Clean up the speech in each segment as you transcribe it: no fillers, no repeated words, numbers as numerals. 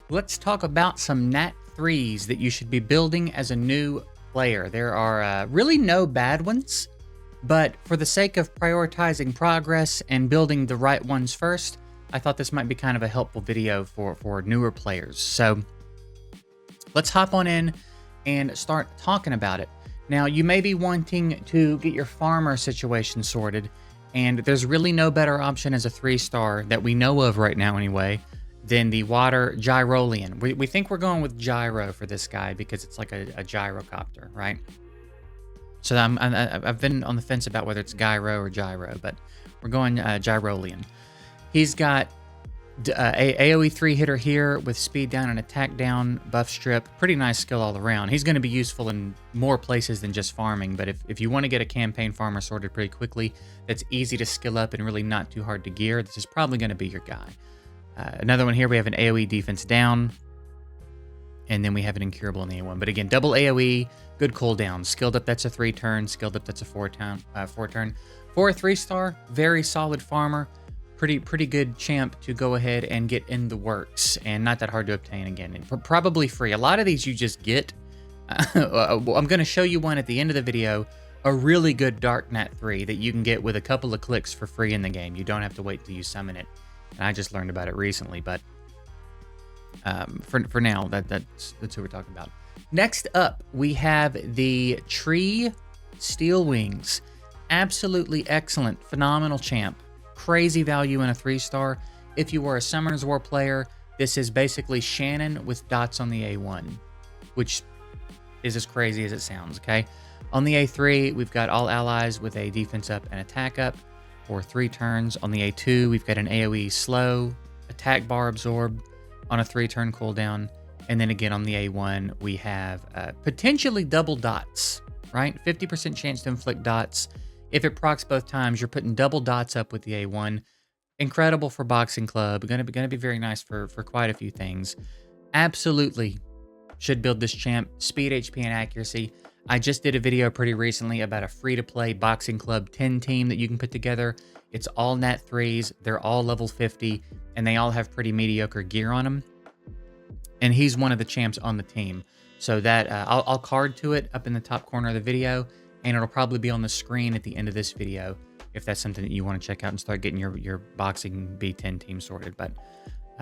let's talk about some Nat 3s that you should be building as a new player. There are really no bad ones, but for the sake of prioritizing progress and building the right ones first, I thought this might be kind of a helpful video for newer players. So let's hop on in and start talking about it. Now, you may be wanting to get your farmer situation sorted, and there's really no better option as a 3-star that we know of right now anyway than the water Gyroleon. We think we're going with Gyro for this guy because it's like a gyrocopter, right? So I've been on the fence about whether it's Gyro or Gyro, but we're going Gyroleon. He's got AoE 3 hitter here with speed down and attack down, buff strip. Pretty nice skill all around. He's going to be useful in more places than just farming, but if you want to get a campaign farmer sorted pretty quickly, that's easy to skill up and really not too hard to gear, this is probably going to be your guy. Another one here, we have an AoE defense down, and then we have an incurable in the A1. But again, double AoE, good cooldown. Skilled up, that's a 3-turn. Skilled up, that's a 4-turn. For a 3-star, very solid farmer. Pretty good champ to go ahead and get in the works, and not that hard to obtain again, and probably free. A lot of these you just get. I'm going to show you one at the end of the video, a really good Dark Nat 3 that you can get with a couple of clicks for free in the game. You don't have to wait till you summon it. And I just learned about it recently, but for now, that's who we're talking about. Next up, we have the Tree Steelwings. Absolutely excellent, phenomenal champ. Crazy value in a 3-star. If you were a Summoners War player, this is basically Shannon with dots on the A1, which is as crazy as it sounds, okay? On the A3, we've got all allies with a defense up and attack up for 3 turns. On the A2, we've got an AoE slow, attack bar absorb on a 3-turn cooldown. And then again on the A1, we have potentially double dots, right? 50% chance to inflict dots. If it procs both times, you're putting double dots up with the A1. Incredible for Boxing Club. Gonna be very nice for quite a few things. Absolutely should build this champ. Speed, HP, and accuracy. I just did a video pretty recently about a free-to-play Boxing Club 10 team that you can put together. It's all Nat 3s. They're all level 50, and they all have pretty mediocre gear on them. And he's one of the champs on the team. So that I'll card to it up in the top corner of the video, and it'll probably be on the screen at the end of this video if that's something that you want to check out and start getting your Boxing B10 team sorted. But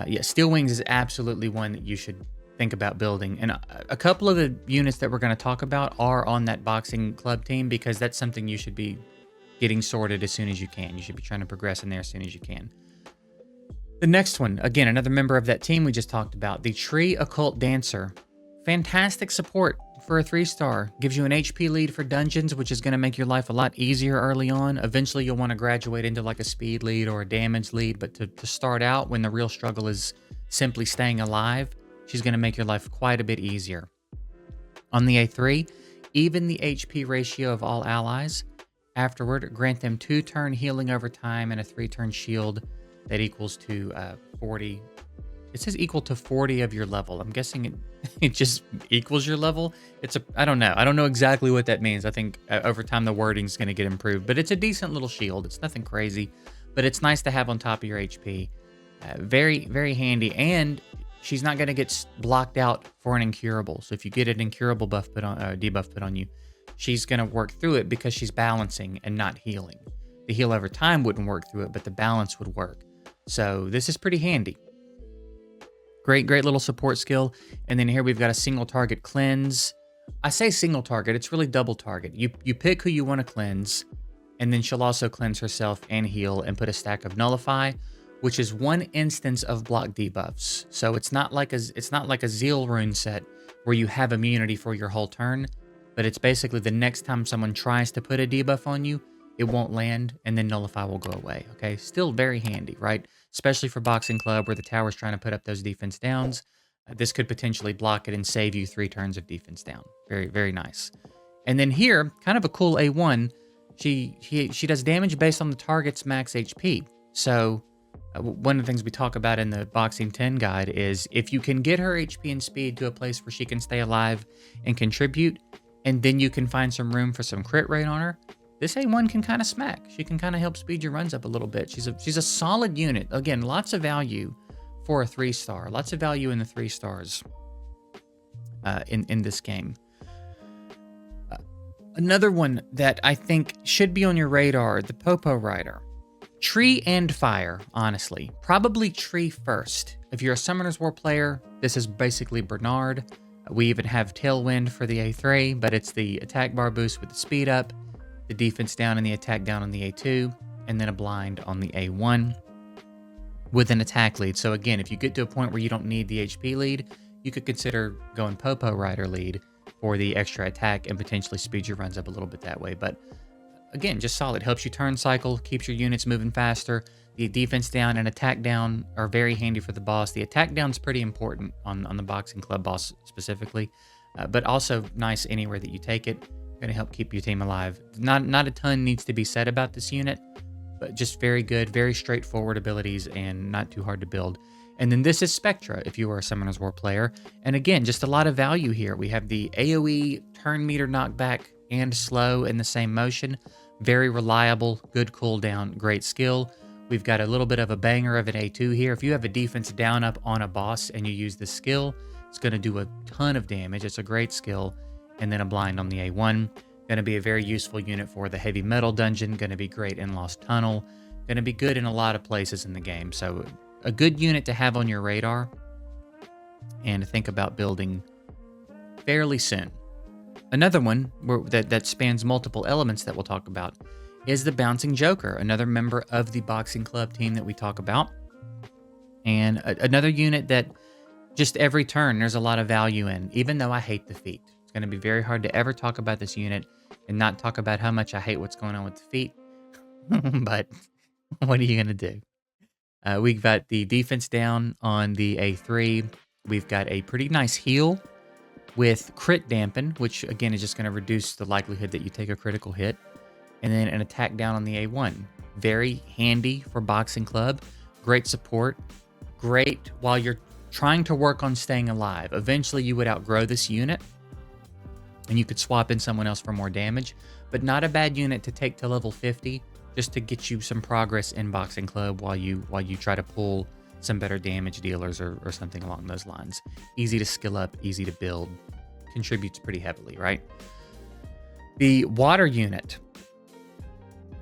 yeah, Steelwings is absolutely one that you should think about building. And a couple of the units that we're going to talk about are on that Boxing Club team because that's something you should be getting sorted as soon as you can. You should be trying to progress in there as soon as you can. The next one, again, another member of that team we just talked about, the Tree Occult Dancer. Fantastic support for a 3-star. Gives you an HP lead for dungeons, which is going to make your life a lot easier early on. Eventually, you'll want to graduate into like a speed lead or a damage lead, but to start out when the real struggle is simply staying alive, she's going to make your life quite a bit easier. On the A3, even the HP ratio of all allies. Afterward, grant them 2-turn healing over time and a 3-turn shield that equals to 40. It says equal to 40 of your level. I'm guessing it just equals your level. I don't know. I don't know exactly what that means. I think over time the wording's going to get improved, but it's a decent little shield. It's nothing crazy, but it's nice to have on top of your HP. Very, very handy, and she's not going to get blocked out for an incurable. So if you get an incurable buff put on, debuff put on you, she's going to work through it because she's balancing and not healing. The heal over time wouldn't work through it, but the balance would work. So this is pretty handy. Great little support skill. And then here we've got a single target cleanse. I say single target, it's really double target. You pick who you want to cleanse, and then she'll also cleanse herself and heal and put a stack of nullify, which is 1 instance of block debuffs. So it's not like a Zeal rune set where you have immunity for your whole turn, but it's basically the next time someone tries to put a debuff on you, it won't land, and then nullify will go away. Okay, still very handy, right? Especially for Boxing Club where the tower's trying to put up those defense downs. This could potentially block it and save you 3 turns of defense down. Very, very nice. And then here, kind of a cool A1, she does damage based on the target's max HP. So one of the things we talk about in the Boxing 10 guide is if you can get her HP and speed to a place where she can stay alive and contribute, and then you can find some room for some crit rate on her, this A1 can kind of smack. She can kind of help speed your runs up a little bit. She's a solid unit. Again, lots of value for a 3-star. Lots of value in the 3 stars in this game. Another one that I think should be on your radar, the Popo Rider. Tree and fire, honestly. Probably tree first. If you're a Summoner's War player, this is basically Bernard. We even have Tailwind for the A3, but it's the attack bar boost with the speed up, the defense down and the attack down on the A2, and then a blind on the A1 with an attack lead. So again, if you get to a point where you don't need the HP lead, you could consider going Popo Rider lead for the extra attack and potentially speed your runs up a little bit that way. But again, just solid. Helps you turn cycle, keeps your units moving faster. The defense down and attack down are very handy for the boss. The attack down is pretty important on the boxing club boss specifically, but also nice anywhere that you take it. Going to help keep your team alive. Not a ton needs to be said about this unit, but just very good, very straightforward abilities and not too hard to build. And then this is Spectra, if you are a Summoner's War player. And again, just a lot of value here. We have the AoE, turn meter knockback, and slow in the same motion. Very reliable, good cooldown, great skill. We've got a little bit of a banger of an A2 here. If you have a defense down up on a boss and you use this skill, it's going to do a ton of damage. It's a great skill. And then a blind on the A1. Going to be a very useful unit for the heavy metal dungeon. Going to be great in Lost Tunnel. Going to be good in a lot of places in the game. So a good unit to have on your radar and to think about building fairly soon. Another one that spans multiple elements that we'll talk about is the Bouncing Joker, another member of the boxing club team that we talk about. And another unit that just every turn there's a lot of value in, even though I hate the feat. It's going to be very hard to ever talk about this unit and not talk about how much I hate what's going on with the feat. But what are you going to do? We've got the defense down on the A3. We've got a pretty nice heal with crit dampen, which again is just going to reduce the likelihood that you take a critical hit. And then an attack down on the A1. Very handy for boxing club. Great support. Great while you're trying to work on staying alive. Eventually you would outgrow this unit and you could swap in someone else for more damage, but not a bad unit to take to level 50 just to get you some progress in boxing club while you try to pull some better damage dealers or something along those lines. Easy to skill up, easy to build, contributes pretty heavily, right? The water unit,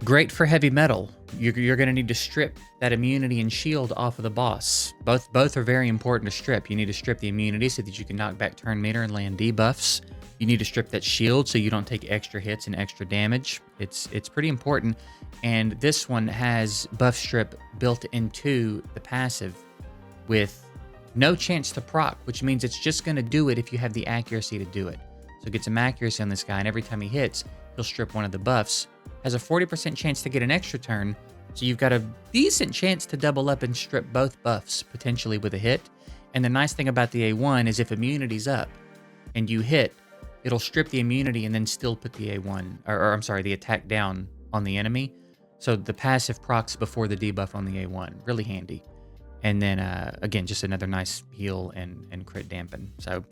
great for heavy metal. You're going to need to strip that immunity and shield off of the boss. Both are very important to strip. You need to strip the immunity so that you can knock back turn meter and land debuffs. You need to strip that shield so you don't take extra hits and extra damage. It's pretty important. And this one has buff strip built into the passive with no chance to proc, which means it's just going to do it if you have the accuracy to do it. So get some accuracy on this guy, and every time he hits, he'll strip one of the buffs. Has a 40% chance to get an extra turn, so you've got a decent chance to double up and strip both buffs, potentially with a hit. And the nice thing about the A1 is if immunity's up and you hit, it'll strip the immunity and then still put the A1, or I'm sorry, the attack down on the enemy. So the passive procs before the debuff on the A1. Really handy. And then, again, just another nice heal and crit dampen. So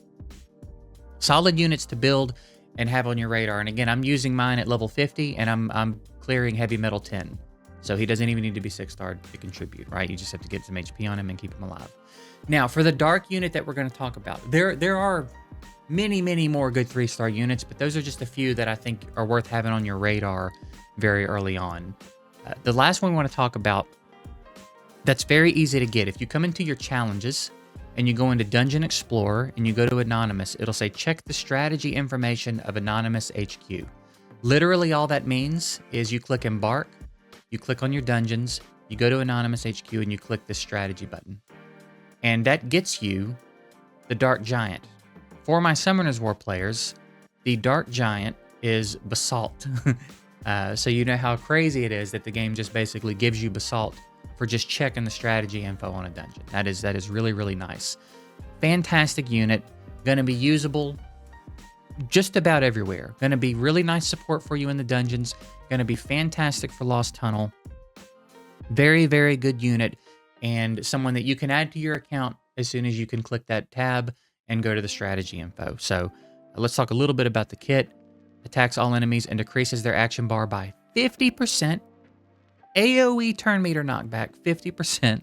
solid units to build and have on your radar. And again, I'm using mine at level 50, and I'm clearing heavy metal 10. So he doesn't even need to be 6-starred to contribute, right? You just have to get some HP on him and keep him alive. Now, for the dark unit that we're going to talk about, there are many more good 3-star units, but those are just a few that I think are worth having on your radar very early on. The last one we want to talk about that's very easy to get. If you come into your challenges and you go into Dungeon Explorer and you go to Anonymous, it'll say check the strategy information of Anonymous HQ. Literally all that means is you click Embark, you click on your dungeons, you go to Anonymous HQ and you click the strategy button. And that gets you the Dark Giant. For my Summoner's War players, the Dark Giant is Basalt. So you know how crazy it is that the game just basically gives you Basalt for just checking the strategy info on a dungeon. That is really nice. Fantastic unit. Going to be usable just about everywhere. Going to be really nice support for you in the dungeons. Going to be fantastic for Lost Tunnel. Very good unit. And someone that you can add to your account as soon as you can click that tab and go to the strategy info. So let's talk a little bit about the kit. Attacks all enemies and decreases their action bar by 50%. AoE turn meter knockback, 50%.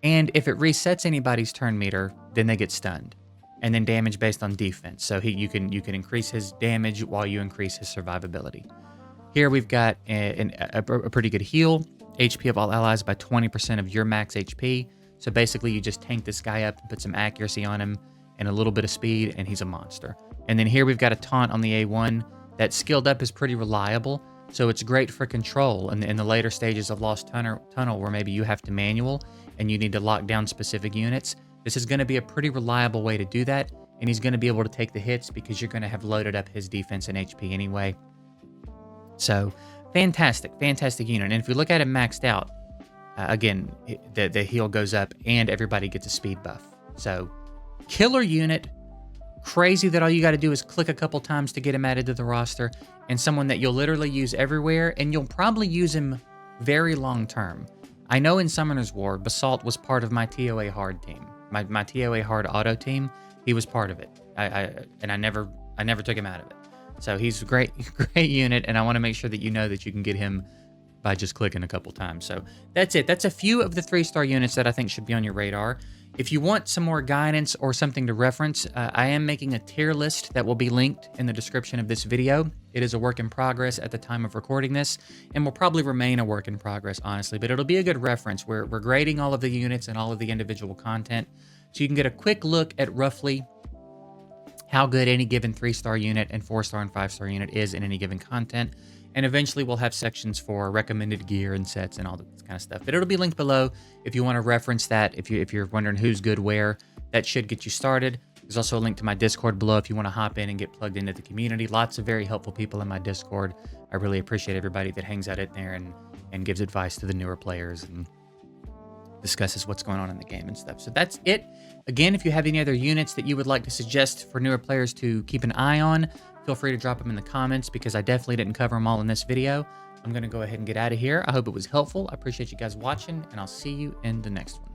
And if it resets anybody's turn meter, then they get stunned. And then damage based on defense. So you can increase his damage while you increase his survivability. Here we've got a pretty good heal. HP of all allies by 20% of your max HP. So basically you just tank this guy up and put some accuracy on him and a little bit of speed, and he's a monster. And then here we've got a taunt on the A1 that skilled up is pretty reliable. So it's great for control in the later stages of Lost Tunnel where maybe you have to manual and you need to lock down specific units. This is going to be a pretty reliable way to do that, and he's going to be able to take the hits because you're going to have loaded up his defense and HP anyway. So fantastic unit. And if we look at it maxed out, again, the heal goes up and everybody gets a speed buff. So killer unit. Crazy that all you got to do is click a couple times to get him added to the roster, and someone that you'll literally use everywhere, and you'll probably use him very long term. I know in Summoner's War, Basalt was part of my TOA hard team. My TOA hard auto team, he was part of it. I never took him out of it. So he's a great unit, and I want to make sure that you know that you can get him by just clicking a couple times. So that's it. That's a few of the 3-star units that I think should be on your radar. If you want some more guidance or something to reference, I am making a tier list that will be linked in the description of this video. It is a work in progress at the time of recording this, and will probably remain a work in progress, honestly, but it'll be a good reference. We're grading all of the units and all of the individual content, so you can get a quick look at roughly how good any given 3-star unit and 4-star and 5-star unit is in any given content. And eventually we'll have sections for recommended gear and sets and all that kind of stuff. But it'll be linked below if you want to reference that. If you're wondering who's good where, that should get you started. There's also a link to my Discord below if you want to hop in and get plugged into the community. Lots of very helpful people in my Discord. I really appreciate everybody that hangs out in there and gives advice to the newer players and discusses what's going on in the game and stuff. So that's it. Again, if you have any other units that you would like to suggest for newer players to keep an eye on, feel free to drop them in the comments because I definitely didn't cover them all in this video. I'm going to go ahead and get out of here. I hope it was helpful. I appreciate you guys watching, and I'll see you in the next one.